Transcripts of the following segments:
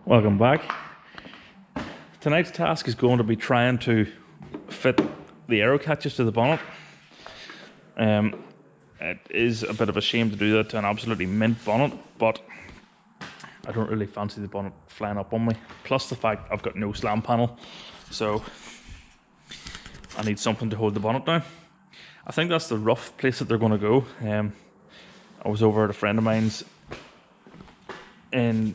Welcome back. Tonight's task is going to be trying to fit the Aerocatches to the bonnet. It is a bit of a shame to do that to an absolutely mint bonnet, but I don't really fancy the bonnet flying up on me. Plus the fact I've got no slam panel, so I need something to hold the bonnet down. I think that's the rough place that they're going to go. I was over at a friend of mine's in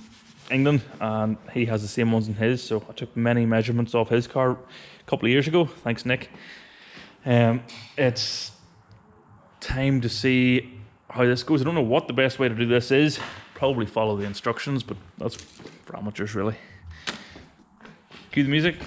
England and he has the same ones in his, so I took many measurements off his car a couple of years ago. Thanks, Nick. It's time to see how this goes. I don't know what the best way to do this is. Probably follow the instructions, but that's for amateurs really. Cue the music.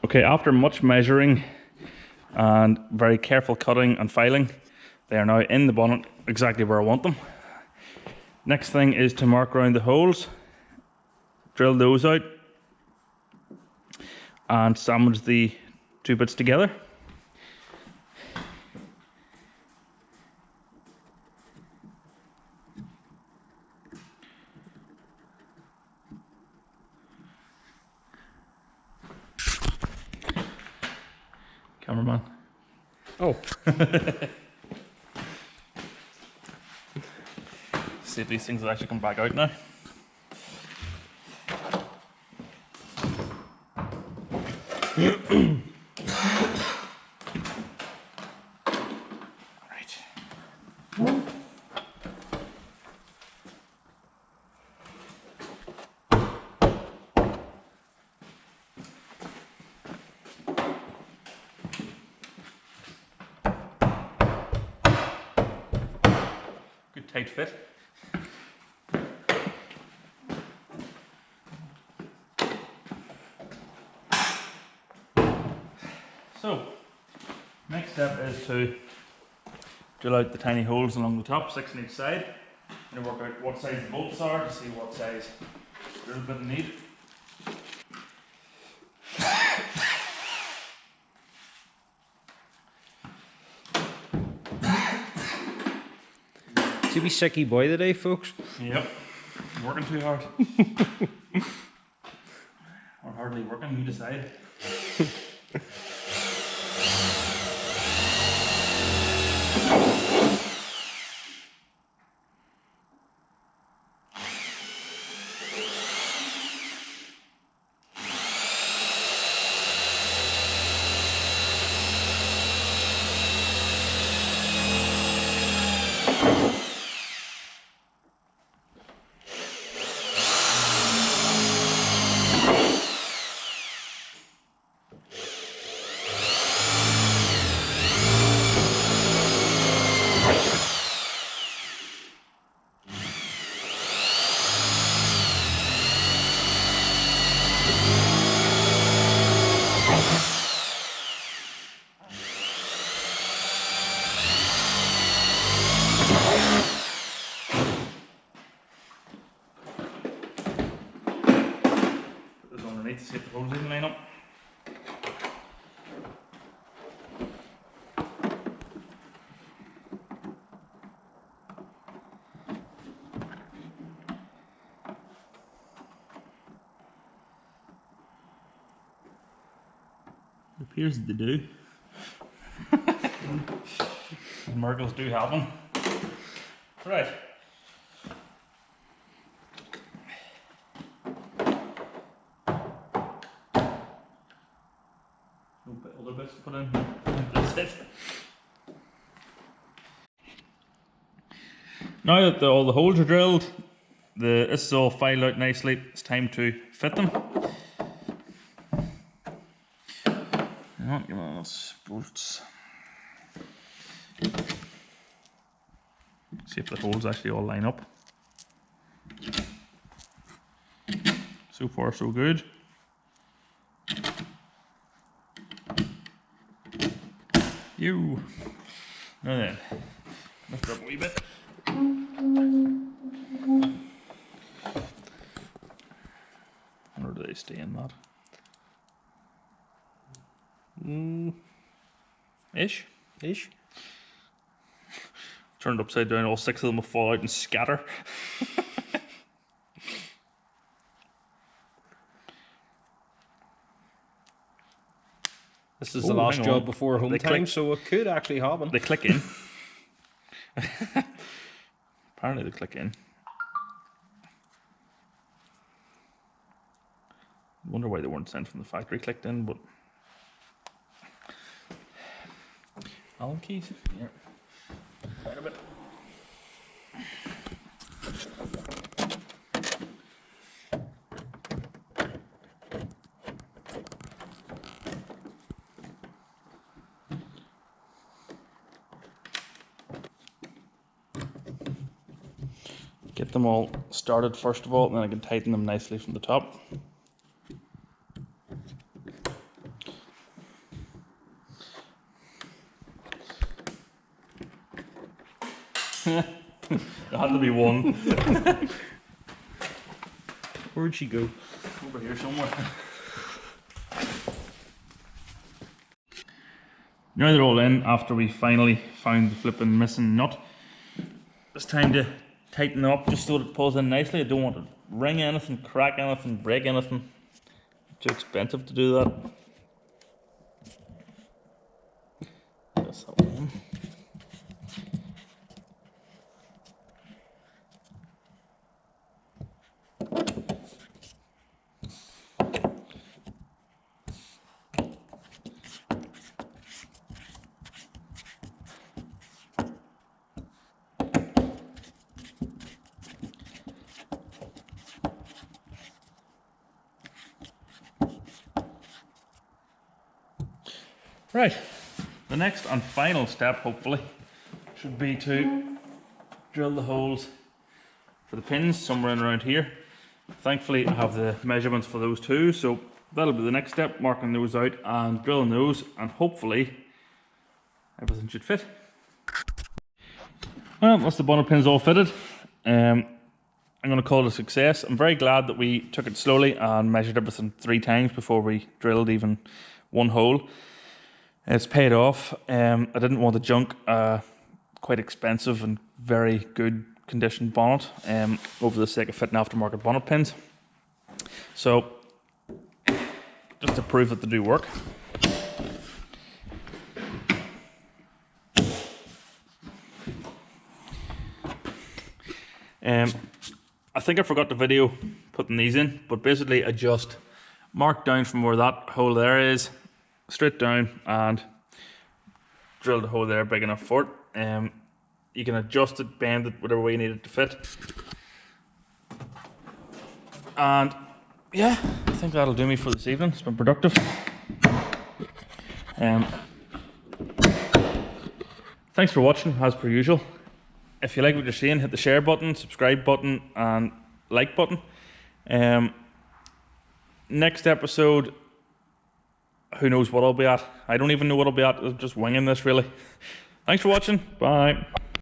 Okay, after much measuring and very careful cutting and filing, they are now in the bonnet exactly where I want them. Next thing is to mark around the holes, drill those out, and sandwich the two bits together. Cameraman. Oh. See if these things will actually come back out now. Right. tight fit. So, next step is to drill out the tiny holes along the top, 6 on each side, and work out what size the bolts are to see what size drill bit need. To be sicky boy today, folks. Yep, working too hard. Or hardly working, you decide. To see if the holes even line up. It appears that they do. Miracles do happen. Right. Other bits to put in. That's it. Now that all the holes are drilled, this is all filed out nicely, it's time to fit them. Now, give us bolts. See if the holes actually all line up. So far, so good. Now then, lift her up a wee bit. Or do they stay in that? Ish. Turned upside down, all 6 of them will fall out and scatter. This is the last job before home time, so it could actually happen. They click in. Apparently they click in. I wonder why they weren't sent from the factory clicked in, but... Allen keys? Yeah. Quite a bit. Get them all started first of all, and then I can tighten them nicely from the top. There had to be one. Where'd she go? Over here somewhere. Now they're all in after we finally found the flipping missing nut. It's time to tighten them up just so it pulls in nicely. I don't want to wring anything, crack anything, break anything. Too expensive to do that. That's that one. Right, the next and final step, hopefully, should be to drill the holes for the pins somewhere in around here. Thankfully I have the measurements for those too, so that'll be the next step, marking those out and drilling those, and hopefully everything should fit. Well, that's the bonnet pins all fitted. I'm going to call it a success. I'm very glad that we took it slowly and measured everything 3 times before we drilled even one hole. It's paid off. I didn't want to junk quite expensive and very good condition bonnet over the sake of fitting aftermarket bonnet pins. So just to prove that they do work, I think I forgot the video putting these in, but basically I just marked down from where that hole there is straight down and drilled a hole there big enough for it. You can adjust it, bend it, whatever way you need it to fit. And yeah, I think that'll do me for this evening. It's been productive. Thanks for watching, as per usual. If you like what you're seeing, hit the share button, subscribe button, and like button. Next episode, who knows what I'll be at. I don't even know what I'll be at. I'm just winging this, really. Thanks for watching. Bye.